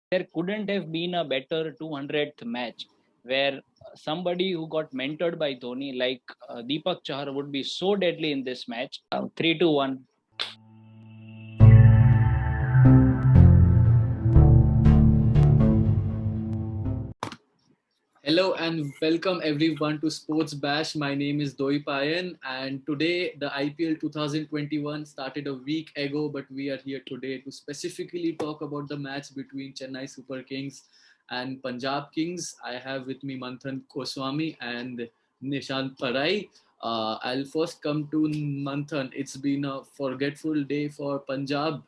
there couldn't have been a better 200th match where somebody who got mentored by Dhoni like Deepak Chahar would be so deadly in this match. 3-1. Hello and welcome everyone to Sports Bash. My name is Doi Payan, and today the IPL 2021 started a week ago, but we are here today to specifically talk about the match between Chennai Super Kings and Punjab Kings. I have with me Manthan Goswami and Nishant Barai. I'll first come to Manthan. It's been a forgetful day for Punjab.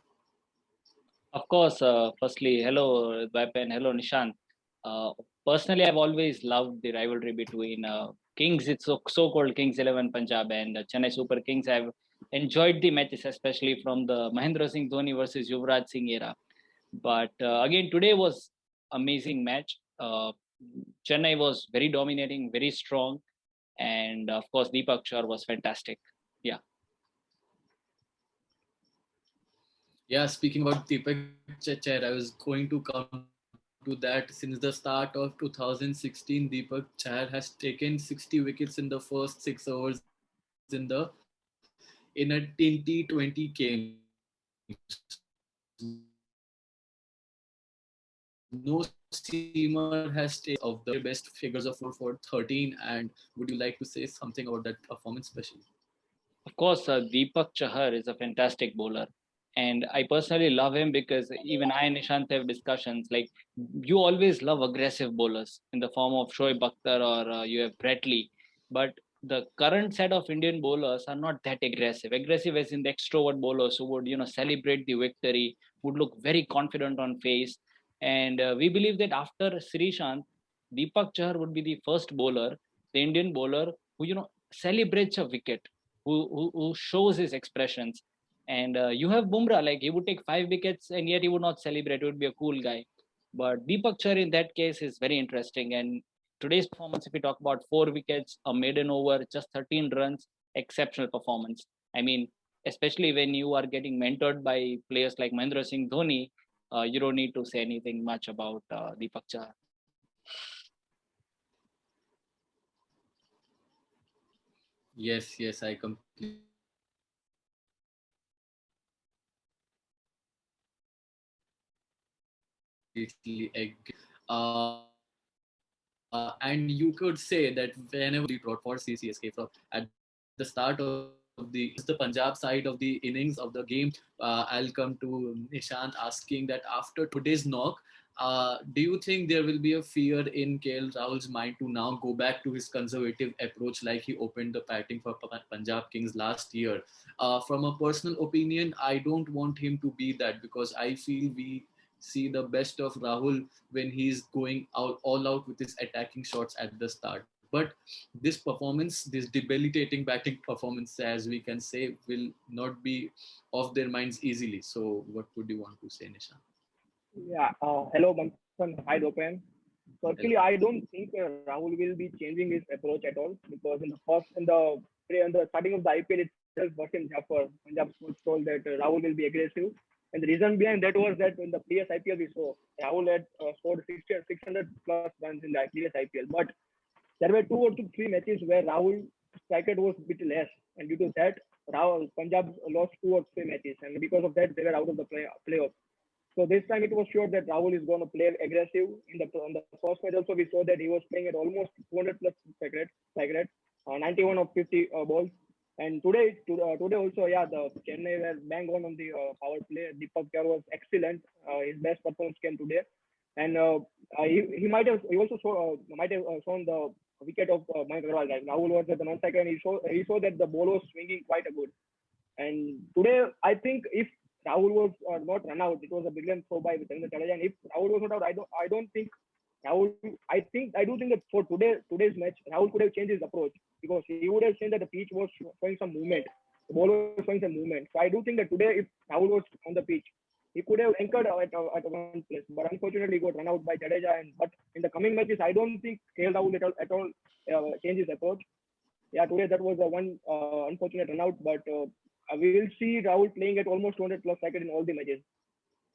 Of course, firstly, hello, Bapen, hello, Nishant. Uh, Personally, I've always loved the rivalry between Kings, it's so-called Kings 11 Punjab and Chennai Super Kings. I've enjoyed the matches, especially from the Mahendra Singh Dhoni versus Yuvraj Singh era. But again, today was amazing match. Chennai was very dominating, very strong, and of course, Deepak Char was fantastic. Yeah. Yeah, speaking about Deepak Chachar, I was going to come to that. Since the start of 2016, Deepak Chahar has taken 60 wickets in the first 6 overs in a T20 game. No seamer has taken of the best figures of 4 for 13. And would you like to say something about that performance, especially? Of course, Deepak Chahar is a fantastic bowler. And I personally love him because even I and Nishant have discussions. Like, you always love aggressive bowlers in the form of Shoaib Akhtar or you have Brett Lee. But the current set of Indian bowlers are not that aggressive. Aggressive as in the extrovert bowlers who would, celebrate the victory, would look very confident on face. And we believe that after Srishant, Deepak Chahar would be the first bowler, the Indian bowler who, celebrates a wicket, who shows his expressions. And you have Bumrah, like he would take 5 wickets and yet he would not celebrate. He would be a cool guy. But Deepak Char in that case is very interesting. And today's performance, if we talk about 4 wickets, a maiden over, just 13 runs, exceptional performance. I mean, especially when you are getting mentored by players like Mahendra Singh Dhoni, you don't need to say anything much about Deepak Char. Yes, I completely agree. And you could say that whenever brought for CSK from at the start of the Punjab side of the innings of the game, I'll come to Nishant asking that after today's knock, do you think there will be a fear in KL Rahul's mind to now go back to his conservative approach like he opened the batting for Punjab Kings last year? From a personal opinion, I don't want him to be that because I feel we see the best of Rahul when he's going out all out with his attacking shots at the start. But this performance, this debilitating batting performance, as we can say, will not be off their minds easily. So, what would you want to say, Nishan? Yeah. Hello, Manthan. Hi, Dopen. So actually, Hello. I don't think Rahul will be changing his approach at all because in the starting of the IPL itself, Wasim Jaffer, Punjab coach told that Rahul will be aggressive, and the reason behind that was that in the previous IPL we saw Rahul had scored 600 plus runs in the previous IPL, but there were two or three matches where Rahul strike rate was a bit less, and due to that, Rahul Punjab lost two or three matches, and because of that, they were out of the playoff. So this time it was sure that Rahul is going to play aggressive. In the first match also we saw that he was playing at almost 200 plus strike rate, 91 of 50 balls. And today also, yeah, the Chennai were bang on the power play. Deepak Char was excellent. His best performance came today, and he also might have shown the wicket of Mike Agarwal. Right? Rahul was at the non-striker, and he saw that the ball was swinging quite a good. And today, I think if Rahul was not run out, it was a brilliant throw by Chandra Jadeja. And if Rahul was not out, I don't think Rahul. I do think that for today's match, Rahul could have changed his approach because he would have seen that the pitch was showing some movement, the ball was showing some movement. So I do think that today, if Rahul was on the pitch, he could have anchored at one place. But unfortunately, he got run out by Jadeja. But in the coming matches, I don't think KL Rahul at all change his approach. Yeah, today that was a one unfortunate run out, but we will see Rahul playing at almost 200 plus racket in all the matches.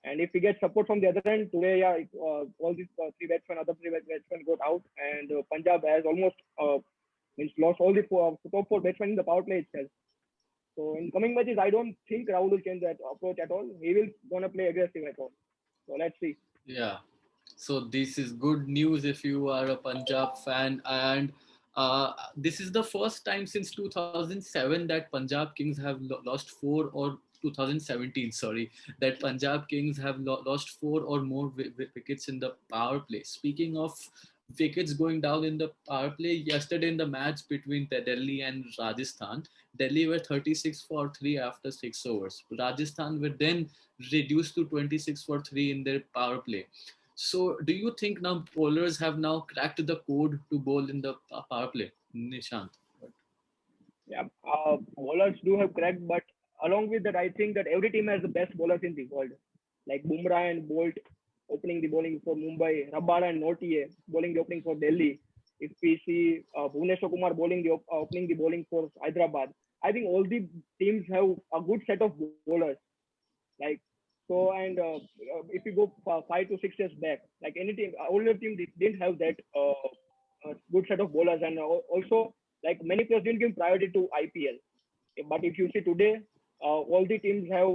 And if we get support from the other end today, yeah, all these other three batsmen got out, and Punjab has almost means lost all the top four batsmen in the power play itself. So in coming matches, I don't think Rahul will change that approach at all. He will gonna play aggressive at all. So let's see. Yeah. So this is good news if you are a Punjab fan, and this is the first time since 2007 that Punjab Kings have lost four, or 2017, sorry, that Punjab Kings have lost four or more wickets in the power play. Speaking of wickets going down in the power play, yesterday in the match between Delhi and Rajasthan, Delhi were 36 for 3 after 6 overs. Rajasthan were then reduced to 26 for 3 in their power play. So, do you think now bowlers have now cracked the code to bowl in the power play, Nishant? Yeah, bowlers do have cracked, but along with that, I think that every team has the best bowlers in the world, like Bumrah and Bolt opening the bowling for Mumbai, Rabada and Notier bowling the opening for Delhi. If we see Bhuvneshwar Kumar opening the bowling for Hyderabad, I think all the teams have a good set of bowlers. Like so, and if you go 5 to 6 years back, like any team, older team didn't have that good set of bowlers, and also like many players didn't give priority to IPL. But if you see today, all the teams have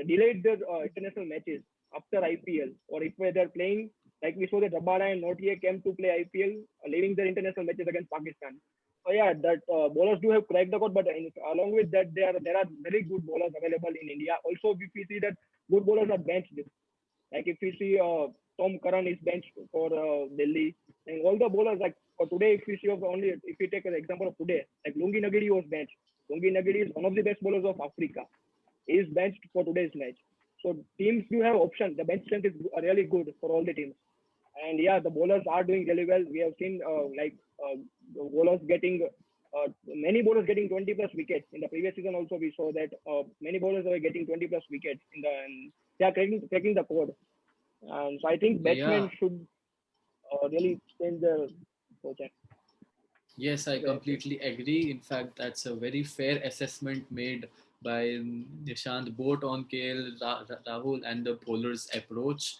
delayed their international matches after IPL, or if they're playing, like we saw that Rabada and Notier came to play IPL, leaving their international matches against Pakistan. So yeah, that bowlers do have cracked the code, but along with that, there are very good bowlers available in India. Also, if we see that good bowlers are benched, like if we see Tom Curran is benched for Delhi, and all the bowlers like for today, if we see of only if we take an example of today, like Lungi Nagiri was benched. Lungi Nagiri is one of the best bowlers of Africa. He is benched for today's match. So teams do have options. The bench strength is really good for all the teams. And yeah, the bowlers are doing really well. We have seen the bowlers getting many bowlers getting 20 plus wickets in the previous season. Also, we saw that many bowlers are getting 20 plus wickets and they are cracking the code. And so I think Yeah. batsmen should really change their approach. Yes, I completely agree. In fact, that's a very fair assessment made by Nishant, both on KL, Rahul, and the bowler's approach.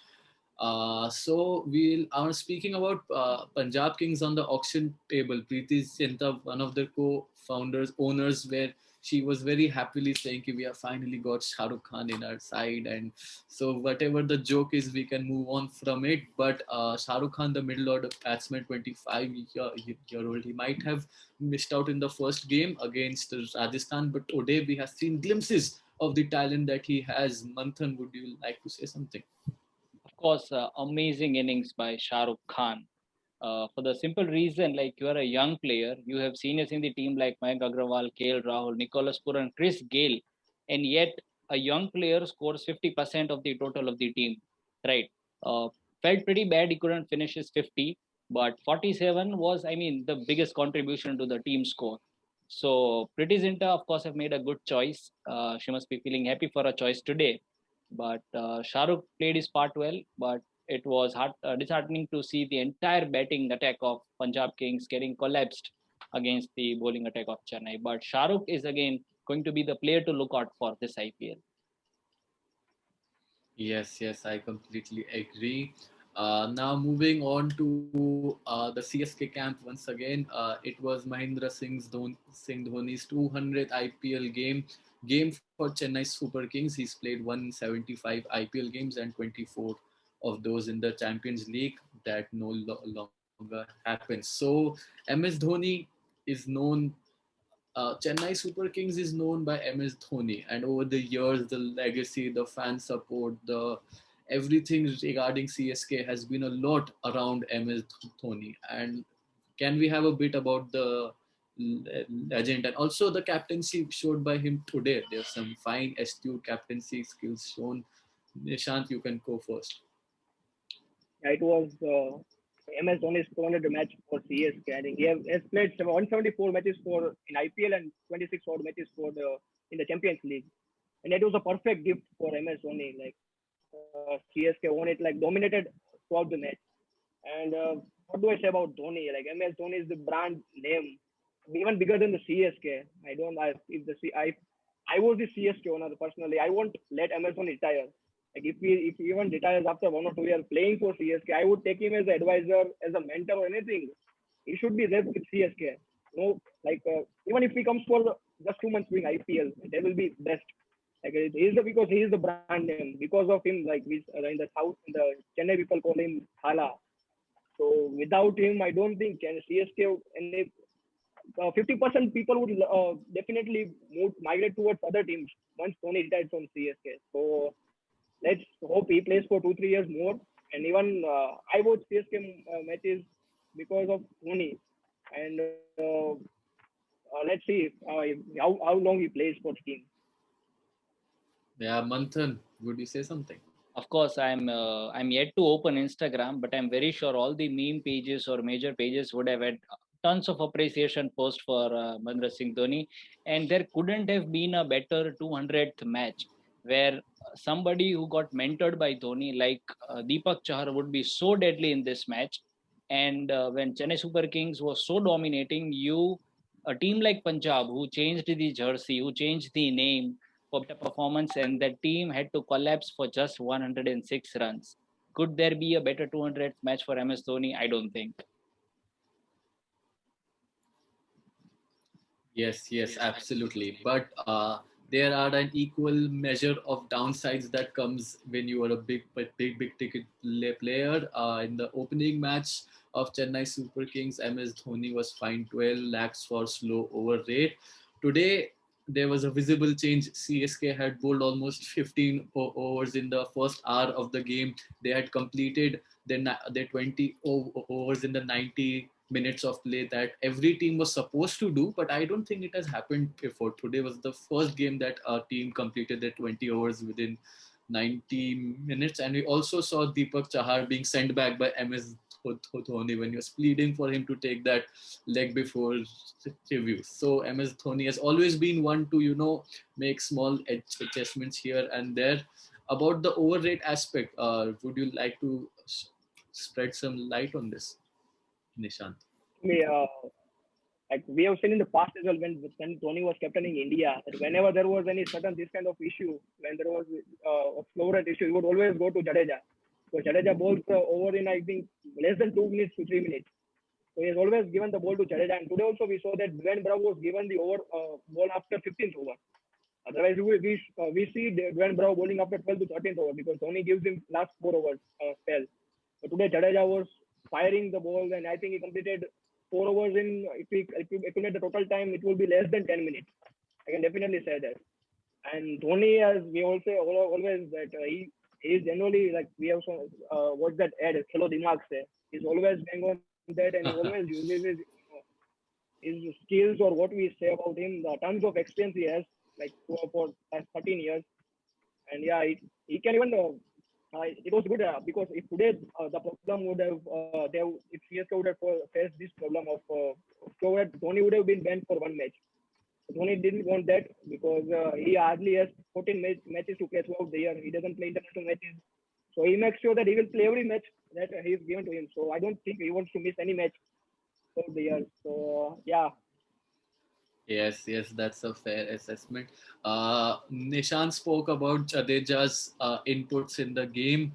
So we'll are speaking about Punjab Kings on the auction table. Preeti Zinta, one of the co-founders, owners, where she was very happily saying, "We have finally got Shah Rukh Khan in our side," and so whatever the joke is, we can move on from it. But Shah Rukh Khan, the middle order batsman, 25 year old, he might have missed out in the first game against Rajasthan, but today we have seen glimpses of the talent that he has. Manthan, would you like to say something? Of course, amazing innings by Shah Rukh Khan. For the simple reason, like you are a young player, you have seniors in the team like Mayank Agrawal, KL Rahul, Nicholas Puran, Chris Gale, and yet a young player scores 50% of the total of the team, right? Uh, Felt pretty bad he couldn't finish his 50, but 47 was, I mean, the biggest contribution to the team score. So Priti Zinta, of course, have made a good choice. She must be feeling happy for a choice today. But Shah Rukh played his part well, but it was disheartening to see the entire batting attack of Punjab Kings getting collapsed against the bowling attack of Chennai. But Shah Rukh is again going to be the player to look out for this IPL. Yes, yes, I completely agree. Now moving on to the CSK camp once again. It was Singh Dhoni's 200th IPL game for Chennai Super Kings. He's played 175 IPL games and 24 of those in the Champions League. That no longer happens. So MS Dhoni is known, Chennai Super Kings is known by MS Dhoni, and over the years, the legacy, the fan support, the everything regarding CSK has been a lot around MS Dhoni. And can we have a bit about the legend and also the captaincy showed by him today? There's some fine, astute captaincy skills shown. Nishant, you can go first. It was MS Dhoni's 200 match for CSK. I think he has played 174 matches for in IPL and 26 odd matches for the in the Champions League, and it was a perfect gift for MS Dhoni. Like CSK won it, like dominated throughout the match. And what do I say about Dhoni? Like MS Dhoni is the brand name, even bigger than the CSK. If the I was the CSK owner personally, I won't let MS Dhoni retire. Like if he even retires after 1 or 2 years playing for CSK, I would take him as an advisor, as a mentor or anything. He should be there with CSK. Like even if he comes for just 2 months doing IPL, they will be best. Like he is because he is the brand name. Because of him, like we in the south, in the Chennai people call him Thala. So without him, I don't think can CSK any 50% people would definitely migrate towards other teams once Tony retired from CSK. So let's hope he plays for 2 3 years more. And even I watch CSK matches because of Tony. And let's see how long he plays for the team. Yeah, Manthan, would you say something? Of course, I'm yet to open Instagram, but I'm very sure all the meme pages or major pages would have had tons of appreciation post for Mahendra Singh Dhoni, and there couldn't have been a better 200th match where somebody who got mentored by Dhoni, like Deepak Chahar, would be so deadly in this match. And when Chennai Super Kings was so dominating, a team like Punjab, who changed the jersey, who changed the name for better performance, and the team had to collapse for just 106 runs. Could there be a better 200th match for MS Dhoni? I don't think. Yes, absolutely. But there are an equal measure of downsides that comes when you are a big ticket player. In the opening match of Chennai Super Kings, MS Dhoni was fined 12 lakhs for slow over rate. Today, there was a visible change. CSK had bowled almost 15 overs in the first hour of the game. They had completed their 20 overs in the 90 minutes of play that every team was supposed to do, but I don't think it has happened before. Today was the first game that our team completed their 20 overs within 90 minutes. And we also saw Deepak Chahar being sent back by MS Dhoni when he was pleading for him to take that leg before review. So MS Dhoni has always been one to, make small adjustments here and there. About the overrate aspect, would you like to spread some light on this, Nishant? We, like we have seen in the past as well when Tony was captaining India, that whenever there was any certain this kind of issue, when there was a flow rate issue, he would always go to Jadeja. So Jadeja bowls over in I think less than 2 minutes to 3 minutes. So he has always given the ball to Jadeja. And today also we saw that Dwayne Bravo was given the ball after 15th over. Otherwise, we see Dwayne Bravo bowling after 12th to 13th over because Tony gives him last 4 overs spell. But today Jadeja was firing the ball, and I think he completed 4 overs in. If we accumulate the total time, it will be less than 10 minutes. I can definitely say that. And Dhoni, as we also always that he is generally like we have watched that ad, Hello Dimag se. He's always going on that, and he always uses his skills or what we say about him, the tons of experience he has, like for past 13 years. And yeah, he can even. It was good because if today the problem would have, if CSK would have faced this problem of Dhoni would have been banned for one match. Dhoni didn't want that because he hardly has 14 matches to play throughout the year. He doesn't play international matches. So he makes sure that he will play every match that he is given to him. So I don't think he wants to miss any match throughout the year. So yeah, Yes, that's a fair assessment. Nishan spoke about Jadeja's inputs in the game.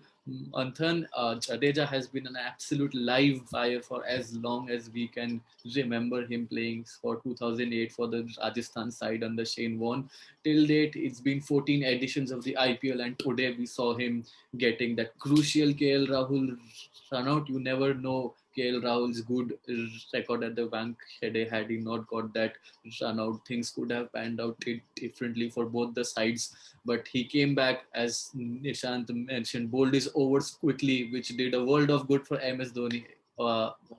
Manthan, Jadeja has been an absolute live fire for as long as we can remember him playing for 2008 for the Rajasthan side under Shane Warne. Till date, it's been 14 editions of the IPL, and today we saw him getting that crucial KL Rahul run out. You never know KL Rahul's good record at the bank had he not got that run out. Things could have panned out differently for both the sides. But he came back, as Nishant mentioned, bowled his overs quickly, which did a world of good for MS Dhoni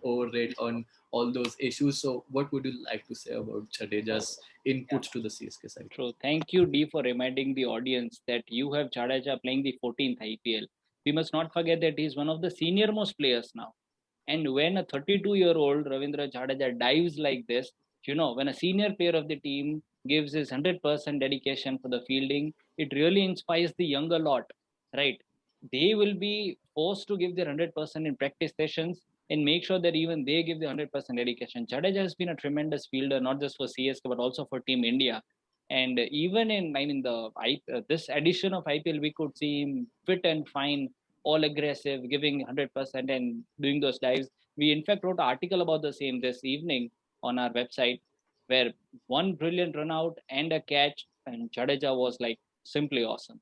overrate on all those issues. So, what would you like to say about Jadeja's Yeah, inputs to the CSK side? true. Thank you, D, for reminding the audience that you have Jadeja playing the 14th IPL. We must not forget that he is one of the senior most players now. And when a 32-year-old Ravindra Jadeja dives like this, when a senior player of the team gives his 100% dedication for the fielding, it really inspires the younger lot, right? They will be forced to give their 100% in practice sessions and make sure that even they give the 100% dedication. Jadeja has been a tremendous fielder, not just for CSK, but also for Team India. And even in, I mean, this edition of IPL, we could see him fit and fine, all aggressive, giving 100% and doing those dives. We in fact wrote an article about the same this evening on our website, where one brilliant run out and a catch, and Jadeja was like simply awesome.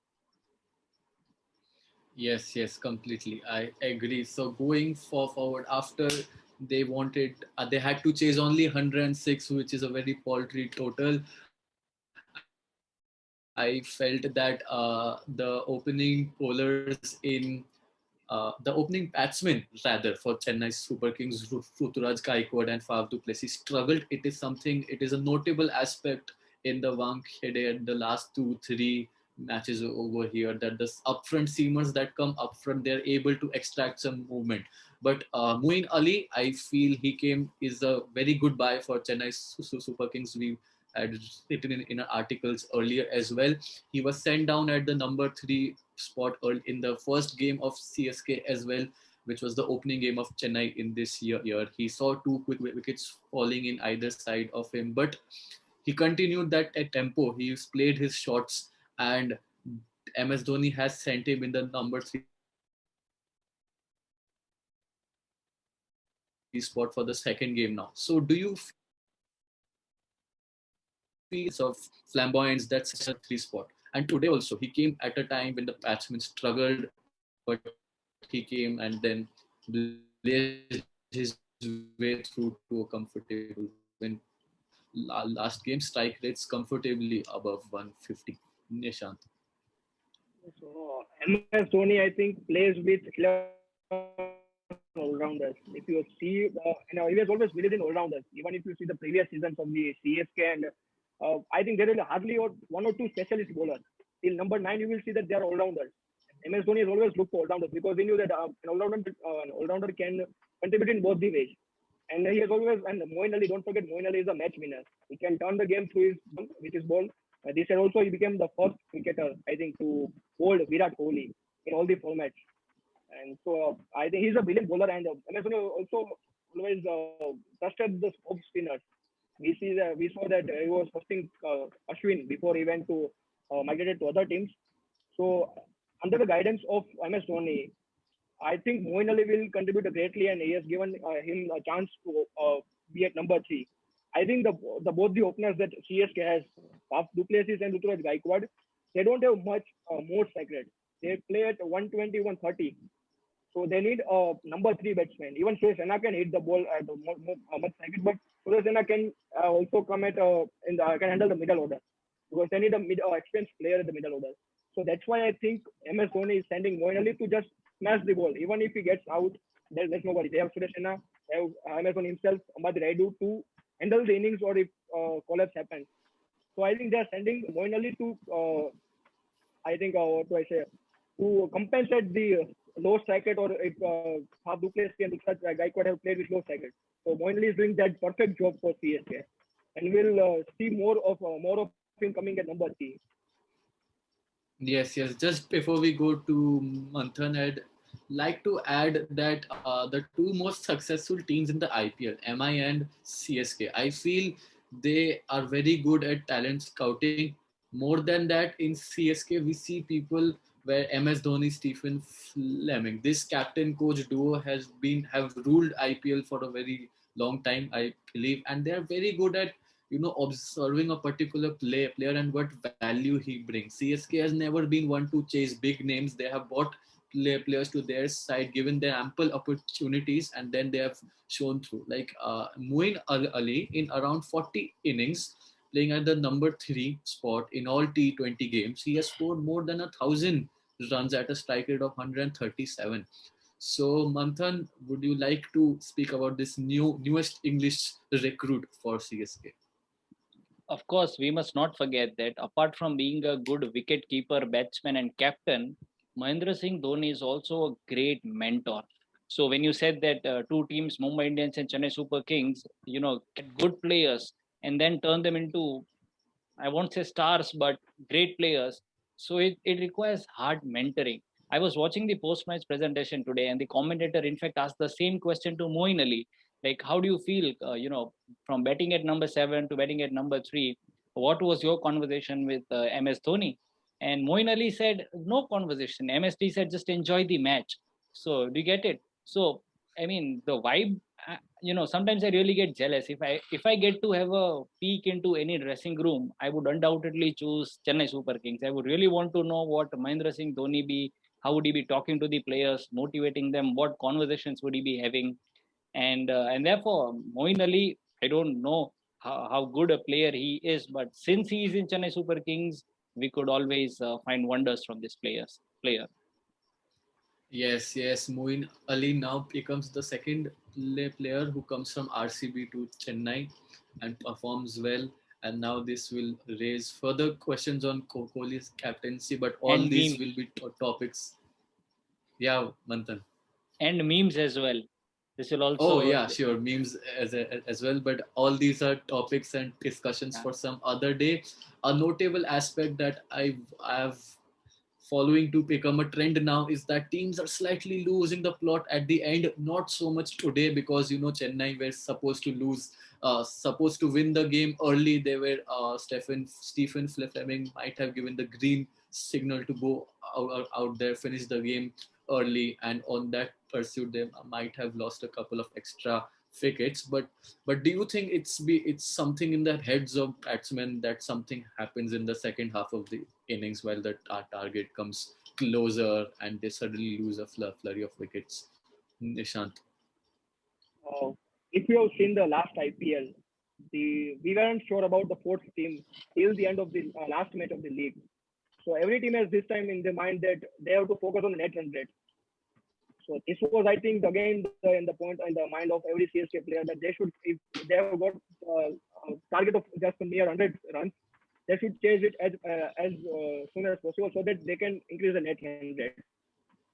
Yes, yes, completely. I agree. So going forward, after they had to chase only 106, which is a very paltry total. I felt that the opening bowlers the opening batsmen rather for Chennai Super Kings, Ruturaj Gaikwad and Faf du Plessis struggled. It is a notable aspect in the Wankhede at the last 2-3 matches over here, that the upfront seamers that come up front, they're able to extract some movement. But Moeen Ali, I feel is a very good buy for Chennai Super Kings. We had written in our articles earlier as well. He was sent down at the number 3 spot in the first game of CSK as well, which was the opening game of Chennai in this year. He saw two quick wickets falling in either side of him, but he continued that at tempo. He played his shots, and MS Dhoni has sent him in the number 3 spot for the second game now. So do you feel MS Dhoni is sending Moeen Ali in the number 3 spot? And today also, he came at a time when the batsmen struggled, but he came, and then blazed his way through to a comfortable win. Last game strike rates comfortably above 150. Nishant. So MS Dhoni, I think, plays with 11 all-rounders. If you see, he has always believed in all-rounders. Even if you see the previous seasons of the CSK, and I think there is hardly one or two specialist bowlers. Till number 9, you will see that they are all-rounders. MS Dhoni has always looked for all-rounders because he knew that an all-rounder can contribute in both the ways. And he has always, and Moeen Ali, don't forget, Moeen Ali is a match winner. He can turn the game through with his ball. This year also, he became the first cricketer, I think, to hold Virat Kohli in all the formats. And so I think he's a brilliant bowler. And MS Dhoni also always trusted the off spinners. We saw that he was hosting Ashwin before he went to migrated to other teams. So under the guidance of MS Dhoni, I think Moeen Ali will contribute greatly, and he has given him a chance to be at number 3. I think the both the openers that CSK has, Faf du Plessis and Ruturaj Gaikwad, they don't have much more sacred. They play at 120, 130. So they need a number 3 batsman. Even Sena can hit the ball at much sacred, but Sena can also come at can handle the middle order because they need a experienced player at the middle order. So that's why I think MS Dhoni is sending Moeen Ali to just smash the ball. Even if he gets out, there's no worry. They have Sena, they have MS Dhoni himself, Ahmad Raidu to handle the innings or if collapse happens. So I think they're sending Moeen Ali to, I think, what do I say, to compensate the low strike rate or if Faf du Plessis and Ruturaj Gaikwad have played with low strike rate. So Moeen Ali is doing that perfect job for CSK. And we'll see more of him coming at number 3. Yes, yes. Just before we go to Manthan, I'd like to add that the two most successful teams in the IPL, MI and CSK, I feel they are very good at talent scouting. More than that, in CSK, we see people where MS Dhoni, Stephen Fleming, this captain coach duo have ruled IPL for a very long time, I believe, and they are very good at observing a particular player and what value he brings. CSK has never been one to chase big names. They have bought players to their side, given them ample opportunities, and then they have shown through. Like Moeen Ali, in around 40 innings, playing at the number 3 spot in all T20 games, he has scored more than 1,000 runs at a strike rate of 137. So, Manthan, would you like to speak about this newest English recruit for CSK? Of course, we must not forget that apart from being a good wicket keeper, batsman, and captain, Mahendra Singh Dhoni is also a great mentor. So when you said that two teams, Mumbai Indians and Chennai Super Kings, get good players and then turn them into, I won't say stars, but great players. So it requires hard mentoring. I was watching the post-match presentation today, and the commentator, in fact, asked the same question to Moeen Ali. Like, how do you feel, from batting at number 7 to batting at number 3? what was your conversation with MS Dhoni? And Moin Ali said, no conversation. MSD said, just enjoy the match. So do you get it? So I mean, the vibe. Sometimes I really get jealous. If I get to have a peek into any dressing room, I would undoubtedly choose Chennai Super Kings. I would really want to know what Mahendra Singh Dhoni be. How would he be talking to the players, motivating them? What conversations would he be having? And therefore, Moin Ali, I don't know how good a player he is, but since he is in Chennai Super Kings, we could always find wonders from this player. Yes, yes. Moin Ali now becomes the second player who comes from RCB to Chennai and performs well. And now this will raise further questions on Kohli's captaincy, but all And these memes. will be topics. Yeah, Manthan. And memes as well. This will Oh also. yeah, sure. Memes as well, but all these are topics and discussions Yeah. for some other day. A notable aspect that I've following to become a trend now is that teams are slightly losing the plot at the end. Not so much today because Chennai were supposed to lose, supposed to win the game early. They were Stephen Fleming might have given the green signal to go out there, finish the game early, and on that pursuit they might have lost a couple of extra wickets. But do you think it's something in the heads of batsmen that something happens in the second half of the innings while the target comes closer and they suddenly lose a flurry of wickets? Nishant. Uh, if you have seen the last IPL, we weren't sure about the fourth team till the end of the last match of the league. So every team has this time in their mind that they have to focus on net run rate. So this was, I think, again in the point in the mind of every CSK player that they should, if they have got a target of just a mere 100 runs, they should chase it as soon as possible so that they can increase the net run rate.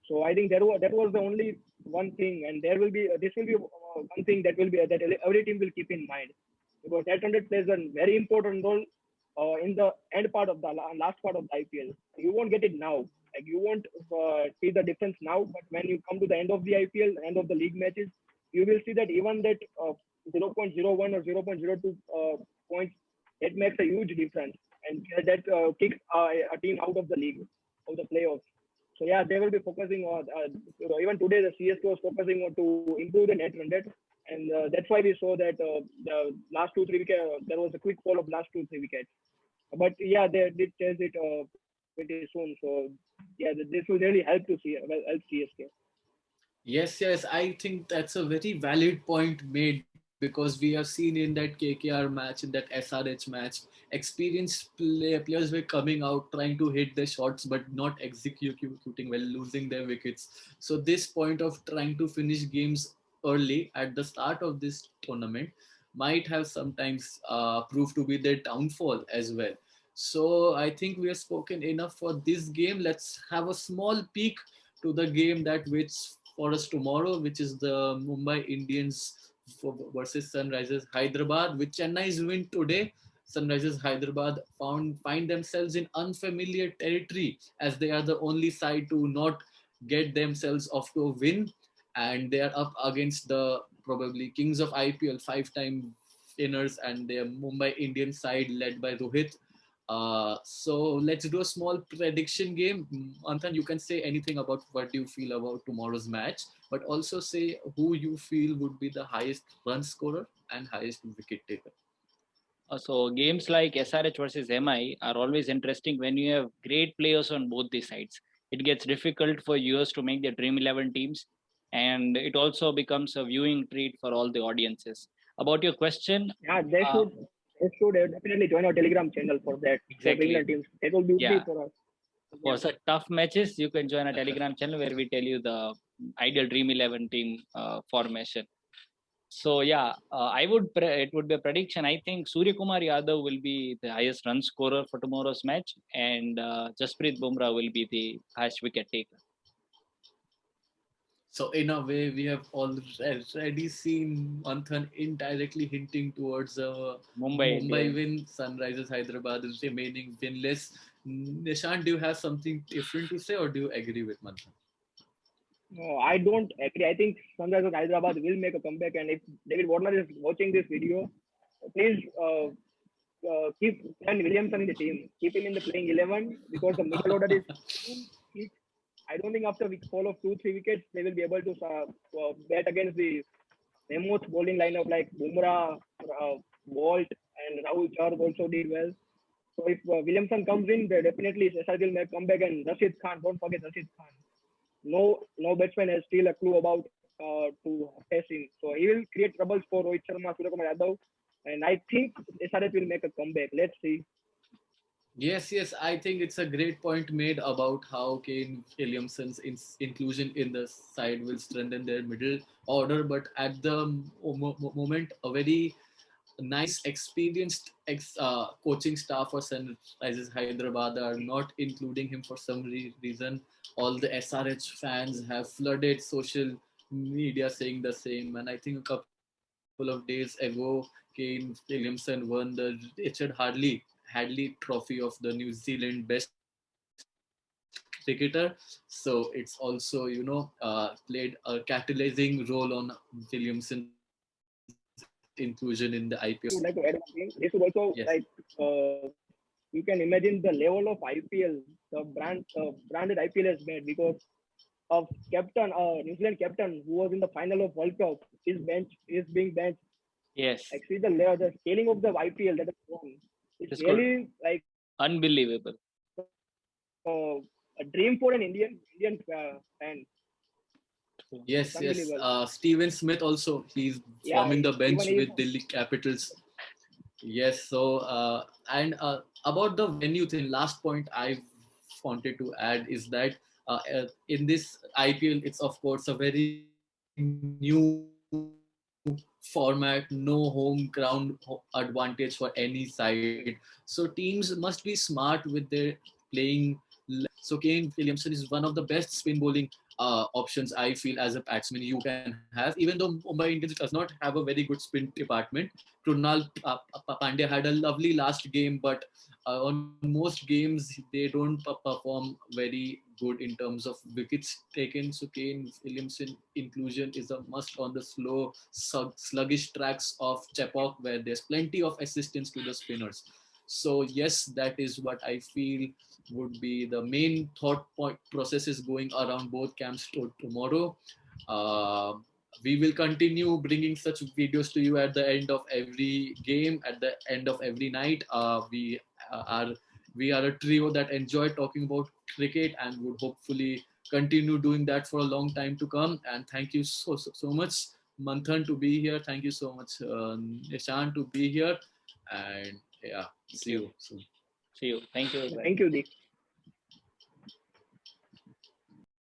So I think that was the only one thing, and there will be this will be one thing that will be that every team will keep in mind, because net run rate plays a very important role in the end part of the last part of the IPL. You won't get it now. Like you won't see the difference now, but when you come to the end of the IPL, end of the league matches, you will see that even that 0.01 or 0.02 points, it makes a huge difference, and that kicks a team out of the league, of the playoffs. So yeah, they will be focusing on even today the CSK was focusing on to improve the net run rate, and that's why we saw that the last 2-3 wickets there was a quick fall of last 2-3 wickets. But yeah, they did chase it pretty soon. So yeah, this will really help to see help CSK. Yes, I think that's a very valid point made because we have seen in that KKR match, in that SRH match, experienced players were coming out trying to hit their shots but not executing well, losing their wickets. So this point of trying to finish games early at the start of this tournament might have sometimes proved to be their downfall as well. So I think we have spoken enough for this game. Let's have a small peek to the game that waits for us tomorrow, which is the Mumbai Indians versus Sunrisers Hyderabad. With Chennai's win today, Sunrisers Hyderabad find themselves in unfamiliar territory as they are the only side to not get themselves off to a win, and they are up against the probably kings of IPL, five-time winners, and their Mumbai Indian side led by Rohit. So let's do a small prediction game. Manthan, you can say anything about what you feel about tomorrow's match, but also say who you feel would be the highest run scorer and highest wicket taker. So games like SRH versus MI are always interesting when you have great players on both the sides. It gets difficult for viewers to make their Dream 11 teams, and it also becomes a viewing treat for all the audiences. About your question, Yeah, uh, they should definitely join our Telegram channel for that, for the exactly, England teams. It will be free yeah, for us. for Yeah. such tough matches, you can join a Telegram channel where we tell you the ideal Dream 11 team formation. So yeah, it would be a prediction. I think Surya Kumar Yadav will be the highest run scorer for tomorrow's match, and Jasprit Bumrah will be the highest wicket taker. So in a way, we have already seen Manthan indirectly hinting towards a Mumbai Mumbai Indians. win. Sunrisers Hyderabad is remaining winless. Nishant, do you have something different to say, or do you agree with Manthan? No, I don't agree. I think Sunrisers Hyderabad will make a comeback, and if David Warner is watching this video, please keep Glenn Williamson in the team, keep him in the playing 11 because the middle order is too weak. I don't think after we fall of 2-3 wickets they will be able to bat against the Mammoth bowling lineup like Bumrah, Walt, and Rahul Char also did well. So if Williamson comes in, they definitely SR will make comeback. And Rashid Khan, don't forget Rashid Khan. No batsman has still a clue about to face him. So he will create troubles for Rohit Sharma, Suryakumar Yadav, and I think SRH will make a comeback. Let's see. Yes. I think it's a great point made about how Kane Williamson's inclusion in the side will strengthen their middle order. But at the moment, a very nice, experienced coaching staff for Sunrisers Hyderabad are not including him for some reason. All the SRH fans have flooded social media saying the same, and I think a couple of days ago, Kane Williamson won the Richard Hadley Trophy of the New Zealand Best Cricketer. So it's also, played a catalyzing role on Williamson's inclusion in the IPL side. I would like to add one thing. This would also Yes. like you can imagine the level of IPL, the branded IPL has made because of captain, New Zealand captain who was in the final of World Cup, is being benched. Yes, Like see the scaling of the IPL that is wrong. It's it's good. really like Unbelievable. a dream for an Indian fan. It's Yes. unbelievable. Steven Smith also, he's Yeah, forming the even bench he with Delhi Capitals. Yes. So and about the venue thing, last point I wanted to add is that in this IPL, it's of course a very new format, no home ground advantage for any side. So teams must be smart with their playing. So Kane Williamson is one of the best spin bowling options I feel as a batsman you can have. Even though Mumbai Indians does not have a very good spin department, Krunal Pandya had a lovely last game, but on most games they don't perform very good in terms of wickets taken. So Kane Williamson inclusion is a must on the slow, sluggish tracks of Chepauk, where there's plenty of assistance to the spinners. So yes, that is what I feel would be the main thought point processes going around both camps tomorrow. Uh, we will continue bringing such videos to you at the end of every game, at the end of every night. Are we are a trio that enjoy talking about cricket and would hopefully continue doing that for a long time to come. And thank you so much, Manthan, to be here. Thank you so much, Nishant, to be here. And yeah, Thank see you. you soon. See you. Thank you. Bye. thank you, Deep.